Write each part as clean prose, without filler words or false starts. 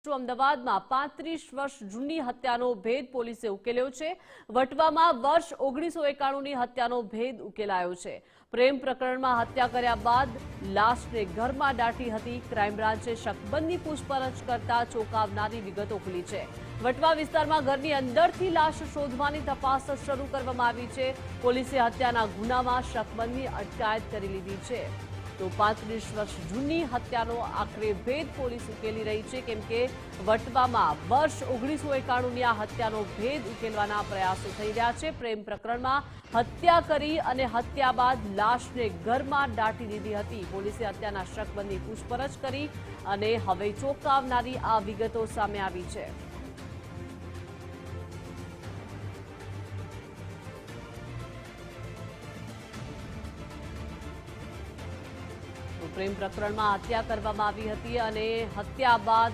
અમદાવાદમાં 35 વર્ષ જૂની હત્યાનો ભેદ પોલીસે ઉકેલ્યો છે। વટવામાં વર્ષ 1991ની હત્યાનો ભેદ ઉકેલાયો છે। પ્રેમ પ્રકરણમાં હત્યા કર્યા બાદ લાશને ઘરમાં દાટી હતી। ક્રાઇમ બ્રાન્ચે શકબંધી પૂછપરછ કરતા ચોંકાવનારી વિગતો ખુલી છે। વટવા વિસ્તારમાં ઘરની અંદરથી લાશ શોધવાની તપાસ શરૂ કરવામાં આવી છે। પોલીસે હત્યાના ગુનામાં શકબંધી અટકાયત કરી લીધી છે। તો 35 વર્ષ જૂની હત્યાનો આખરે ભેદ પોલીસ ઉકેલી રહી છે, કેમ કે વટવામાં વર્ષ 1991ની આ હત્યાનો ભેદ ઉકેલવાના પ્રયાસો થઈ રહ્યા છે। પ્રેમ પ્રકરણમાં હત્યા કરી અને હત્યા બાદ લાશને ઘરમાં દાટી દીધી હતી। પોલીસે હત્યાના શકબંધી પૂછપરછ કરી અને હવે ચોંકાવનારી આ વિગતો સામે આવી છે। પ્રેમ પ્રકરણમાં હત્યા કરવામાં આવી હતી અને હત્યા બાદ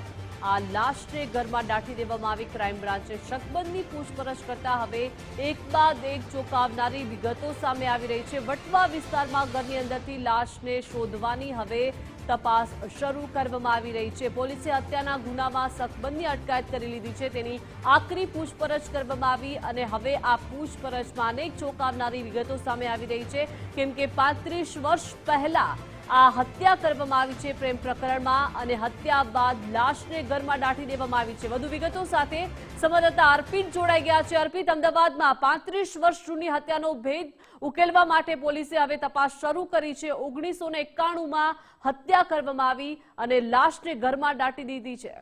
આ લાશને ઘરમાં દાટી દેવામાં આવી। ક્રાઇમ બ્રાન્ચે શકબંધી પૂછપરછ કરતા હવે એક બાદ એક ચોંકાવનારી વિગતો સામે આવી રહી છે। વટવા વિસ્તારમાં ઘરની અંદરથી લાશને શોધવાની હવે તપાસ શરૂ કરવામાં આવી રહી છે। પોલીસે હત્યાના ગુનામાં શકબંધી અટકાયત કરી લીધી છે। તેની આકરી પૂછપરછ કરવામાં આવી અને હવે આ પૂછપરછમાં અનેક ચોંકાવનારી વિગતો સામે આવી રહી છે, કેમ કે 35 વર્ષ પહેલા આ હત્યા કરવામાં આવી છે પ્રેમ પ્રકરણમાં અને હત્યા બાદ લાશને ઘરમાં દાટી દેવામાં આવી છે। વધુ વિગતો સાથે સંવાદદાતા અર્પિત જોડાઈ ગયા છે। અર્પિત, અમદાવાદમાં 35 વર્ષ જૂની હત્યાનો ભેદ ઉકેલવા માટે પોલીસે હવે તપાસ શરૂ કરી છે। 1991માં હત્યા કરવામાં આવી અને લાશને ઘરમાં દાટી દીધી છે।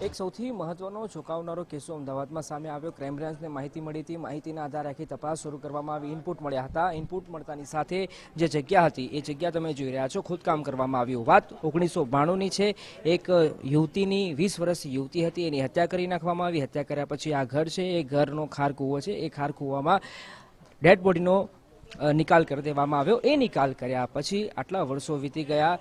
એક સૌથી મહત્વનો ચોંકાવનારો કિસ્સો અમદાવાદમાં સામે આવ્યો। ક્રાઇમ બ્રાન્ચને માહિતી મળી હતી। માહિતીના આધારે આખી તપાસ શરૂ કરવામાં આવી। ઇનપુટ મળ્યા હતા। ઇનપુટ મળતાની સાથે જે જગ્યા હતી એ જગ્યા તમે જોઈ રહ્યા છો, ખોદકામ કરવામાં આવ્યું। વાત 1992ની છે। એક યુવતીની 20 વર્ષની યુવતી હતી, એની હત્યા કરી નાખવામાં આવી। હત્યા કર્યા પછી આ ઘર છે, એ ઘરનો ખાર કૂવો છે, એ ખાર કૂવામાં ડેડ બોડીનો નિકાલ કરી દેવામાં આવ્યો। એ નિકાલ કર્યા પછી આટલા વર્ષો વીતી ગયા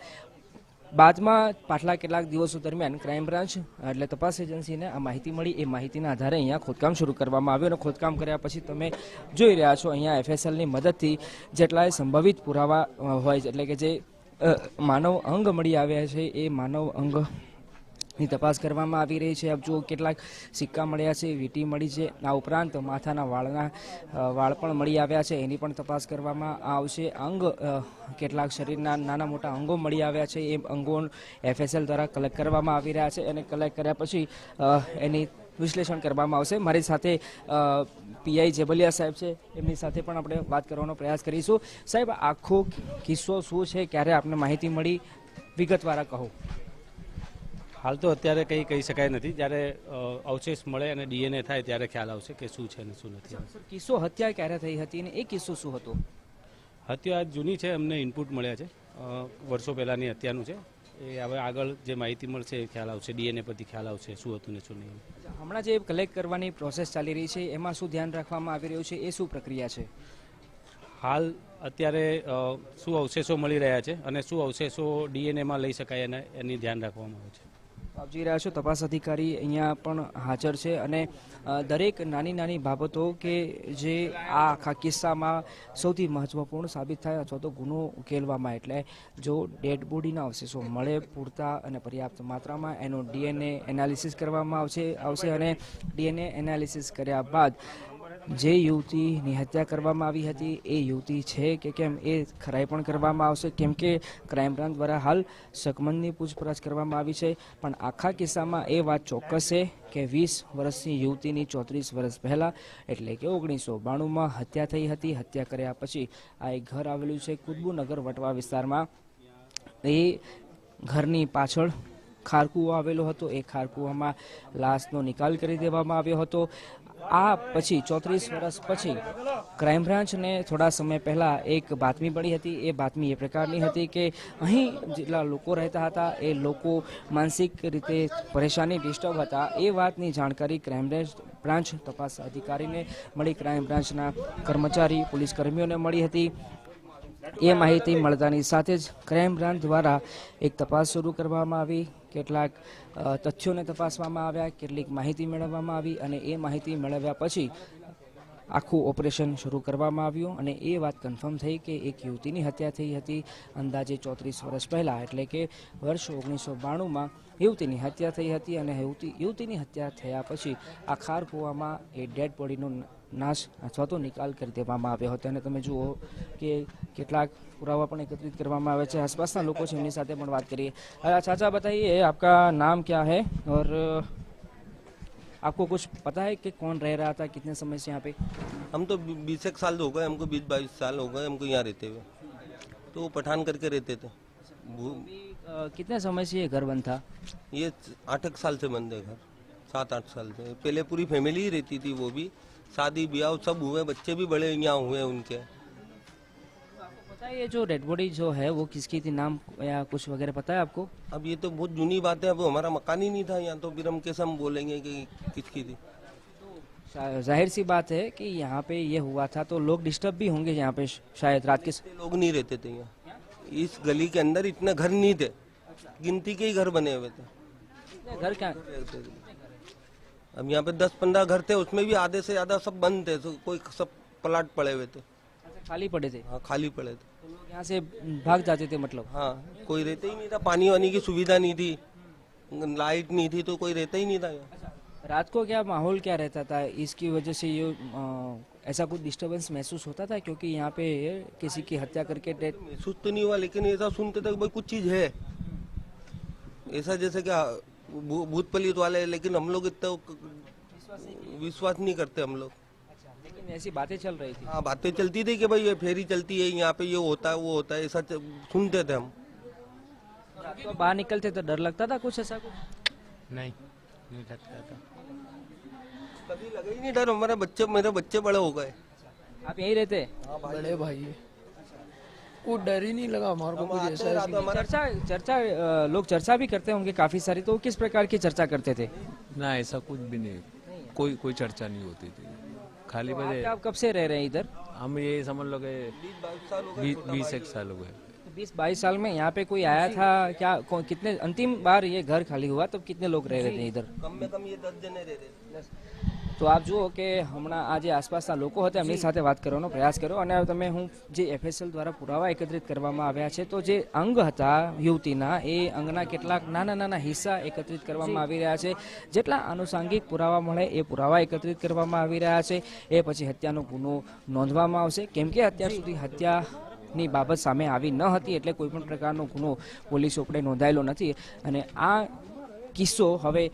બાદમાં પાછલા કેટલાક દિવસો દરમિયાન ક્રાઇમ બ્રાન્ચ એટલે તપાસ એજન્સીને આ માહિતી મળી। એ માહિતીના આધારે અહીંયા ખોદકામ શરૂ કરવામાં આવ્યું અને ખોદકામ કર્યા પછી તમે જોઈ રહ્યા છો અહીંયા FSLની મદદથી જેટલાય સંભવિત પુરાવા હોય, એટલે કે જે માનવ અંગ મળી આવ્યા છે એ માનવ અંગની તપાસ કરવામાં આવી રહી છે। આપ જુઓ, કેટલાક સિક્કા મળ્યા છે, વીંટી મળી છે, આ ઉપરાંત માથાના વાળ પણ મળી આવ્યા છે, એની પણ તપાસ કરવામાં આવશે। અંગ કેટલાક શરીરના નાના મોટા અંગો મળી આવ્યા છે, એ અંગો FSL દ્વારા કલેક્ટ કરવામાં આવી રહ્યા છે અને કલેક્ટ કર્યા પછી એની વિશ્લેષણ કરવામાં આવશે। મારી સાથે PI જેબલિયા સાહેબ છે, એમની સાથે પણ આપણે વાત કરવાનો પ્રયાસ કરીશું। સાહેબ, આખો કિસ્સો શું છે, ક્યારે આપને માહિતી મળી, વિગતવાર કહો। હાલ તો અત્યારે કંઈ કહી શકાય નથી। જ્યારે અવશેષ મળે અને DNA થાય ત્યારે ખ્યાલ આવશે કે શું છે અને શું નથી। કિસ્સો હત્યા ક્યારે થઈ હતી અને એ કિસ્સો શું હતો? હત્યા જૂની છે, અમને ઇનપુટ મળ્યા છે, વર્ષો પહેલાંની હત્યાનું છે। એ હવે આગળ જે માહિતી મળશે એ ખ્યાલ આવશે, DNA પરથી ખ્યાલ આવશે શું હતું ને શું નહીં। હમણાં જે કલેક્ટ કરવાની પ્રોસેસ ચાલી રહી છે એમાં શું ધ્યાન રાખવામાં આવી રહ્યું છે, એ શું પ્રક્રિયા છે? હાલ અત્યારે શું અવશેષો મળી રહ્યા છે અને શું અવશેષો DNAમાં લઈ શકાય અને એની ધ્યાન રાખવામાં આવે છે। આપ જોઈ રહ્યા છો તપાસ અધિકારી અહીંયા પણ હાજર છે અને દરેક નાની નાની બાબતો કે જે આ આખા કિસ્સામાં સૌથી મહત્વપૂર્ણ સાબિત થાય અથવા તો ગુનો ઉકેલવામાં, એટલે જો ડેડ બોડીના અવશેષો મળે પૂરતા અને પર્યાપ્ત માત્રામાં એનો DNA એનાલિસિસ કરવામાં આવશે અને DNA એનાલિસિસ કર્યા બાદ જે યુવતીની હત્યા કરવામાં આવી હતી એ યુવતી છે કે કેમ એ ખરાઈ પણ કરવામાં આવશે, કેમ કે ક્રાઇમ બ્રાન્ચ દ્વારા હાલ શકબંધની પૂછપરછ કરવામાં આવી છે। પણ આખા કિસ્સામાં એ વાત ચોક્કસ છે કે 20 વર્ષની યુવતીની 34 વર્ષ પહેલાં એટલે કે 1992માં હત્યા થઈ હતી। હત્યા કર્યા પછી આ એક ઘર આવેલું છે કુતબુનગર વટવા વિસ્તારમાં। એ ઘરની પાછળ ખારકૂવો આવેલો હતો। એ ખારકૂવામાં લાશનો નિકાલ કરી દેવામાં આવ્યો હતો। આ પછી 34 વર્ષ પછી ક્રાઇમ બ્રાન્ચને થોડા સમય પહેલાં એક બાતમી મળી હતી। એ બાતમી એ પ્રકારની હતી કે અહીં જેટલા લોકો રહેતા હતા એ લોકો માનસિક રીતે પરેશાની ડિસ્ટર્બ હતા। એ વાતની જાણકારી ક્રાઇમ બ્રાન્ચ તપાસ અધિકારીને મળી, ક્રાઇમ બ્રાન્ચના કર્મચારી પોલીસ કર્મીઓને મળી હતી। એ માહિતી મળતાની સાથે જ ક્રાઇમ બ્રાન્ચ દ્વારા એક તપાસ શરૂ કરવામાં આવી। કેટલાક તથ્યોને તપાસવામાં આવ્યા, કેટલીક માહિતી મેળવવામાં આવી અને એ માહિતી મેળવ્યા પછી આખું ઓપરેશન શરૂ કરવામાં આવ્યું અને એ વાત કન્ફર્મ થઈ કે એક યુવતીની હત્યા થઈ હતી અંદાજે 34 વર્ષ પહેલાં, એટલે કે વર્ષ 1992માં યુવતીની હત્યા થઈ હતી અને યુવતીની હત્યા થયા પછી આ ખાર કૂવામાં એ ડેડ બોડીનો નાશ અથવા તો નિકાલ કરી દેવામાં આવ્યો હતો અને તમે જુઓ કે કેટલાક પુરાવા પણ એકત્રિત કરવામાં આવે છે। આસપાસના લોકો છે એમની સાથે પણ વાત કરીએ। चाचा बताइए आपका नाम क्या है और आपको कुछ पता है कि कौन रह रहा था कितने समय से यहाँ पे? हम तो 20 एक साल हो गए हमको, 20-22 साल हो गए हमको यहाँ रहते हुए। तो वो पठान करके रहते थे। कितने समय से ये घर बंद था? ये 8 साल से बंद है घर, 7-8 साल से। पहले पूरी फैमिली ही रहती थी, वो भी शादी ब्याह सब हुए, बच्चे भी बड़े यहाँ हुए उनके। पता है ये जो डेड बॉडी जो है वो किसकी थी, नाम या कुछ वगैरह पता है आपको? अब ये तो बहुत जूनी बात है, अब हमारा मकान ही नहीं था यहाँ, तो फिर हम कैसे हम बोलेंगे कि किसकी थी। जाहिर सी बात है कि यहाँ पे ये हुआ था तो लोग डिस्टर्ब भी होंगे यहाँ पे शायद रात के इतने लोग नहीं रहते थे यहाँ, इस गली के अंदर इतने घर नहीं थे, गिनती के ही घर बने हुए थे। घर क्या? अब यहाँ पे 10-15 घर थे, उसमें भी आधे से ज्यादा सब बंद थे, तो कोई सब प्लाट पड़े हुए थे। खाली पड़े थे? हाँ खाली पड़े थे। तो लोग यहाँ से भाग जाते थे मतलब? हाँ कोई रहता ही नहीं था, पानी वानी की सुविधा नहीं थी, लाइट नहीं थी, तो कोई रहता ही नहीं था यहाँ। रात को क्या माहौल क्या रहता था, इसकी वजह से ये ऐसा कुछ डिस्टरबेंस महसूस होता था क्योंकि यहाँ पे किसी की हत्या करके डेथ? महसूस तो नहीं हुआ, लेकिन ऐसा सुनते थे कि भाई कुछ चीज है ऐसा, जैसे क्या भूत पलित वाले, लेकिन हम लोग इतना विश्वास नहीं करते हम लोग। लेकिन ऐसी बातें चल रही थी? हाँ बातें चलती थी कि भाई ये फेरी चलती है यहाँ पे, ये होता है वो होता है, ऐसा सुनते थे हम। तो बाहर निकलते तो डर लगता था कुछ ऐसा कुछ? नहीं लगता था, कभी लगा ही नहीं डर। मेरे बच्चे बड़े हो गए। आप यहीं रहते? बड़े भाई को डर ही नहीं लगा हमारे को कुछ ऐसा। चर्चा लोग चर्चा भी करते होंगे काफी सारी, तो किस प्रकार की चर्चा करते थे? ना ऐसा कुछ भी नहीं, कोई चर्चा नहीं होती थी, खाली तो बजे आप कब से रह रहे हैं इधर? हम ये समझ लो कि 20 एक साल हो गए। 20-22 साल में यहाँ पे कोई आया था क्या? कितने अंतिम बार ये घर खाली हुआ तब कितने लोग रह रहे थे इधर? कम में कम ये 10 जने रह रहे थे। તો આપ જુઓ કે હમણાં આ જે આસપાસના લોકો હતા એમની સાથે વાત કરવાનો પ્રયાસ કર્યો અને તમે હું જે એફએસએલ દ્વારા પુરાવા એકત્રિત કરવામાં આવ્યા છે તો જે અંગ હતા યુવતીના એ અંગના કેટલાક નાના નાના હિસ્સા એકત્રિત કરવામાં આવી રહ્યા છે। જેટલા આનુષાંગિક પુરાવા મળે એ પુરાવા એકત્રિત કરવામાં આવી રહ્યા છે। એ પછી હત્યાનો ગુનો નોંધવામાં આવશે, કેમ કે અત્યાર સુધી હત્યાની બાબત સામે આવી ન હતી એટલે કોઈ પણ પ્રકારનો ગુનો પોલીસ ઉપરે નોંધાયેલો નથી અને આ કિસ્સો હવે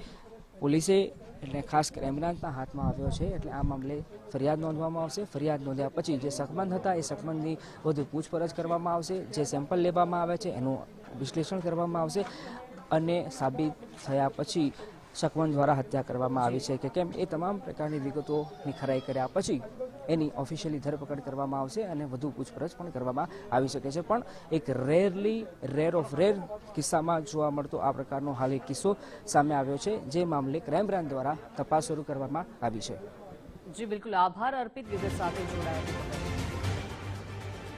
પોલીસે એટલે ખાસ ક્રાઇમ બ્રાન્ચના હાથમાં આવ્યો છે એટલે આ મામલે ફરિયાદ નોંધવામાં આવશે। ફરિયાદ નોંધ્યા પછી જે શકમંદ હતા એ શકમંદની વધુ પૂછપરછ કરવામાં આવશે, જે સેમ્પલ લેવામાં આવે છે એનું વિશ્લેષણ કરવામાં આવશે અને સાબિત થયા પછી શકમંદ દ્વારા હત્યા કરવામાં આવી છે કે કેમ એ તમામ પ્રકારની વિગતોની ખરાઈ કર્યા પછી એની ઓફિશિયલી ધરપકડ કરવામાં આવશે અને વધુ પૂછપરછ પણ કરવામાં આવી શકે છે। પણ એક રેર ઓફ રેર કિસ્સામાં જોવા મળતો આ પ્રકારનો હાલ એક કિસ્સો સામે આવ્યો છે જે મામલે ક્રાઇમ બ્રાન્ચ દ્વારા તપાસ શરૂ કરવામાં આવી છે। જી બિલકુલ, આભાર અર્પિત વિગત સાથે જોડાયા।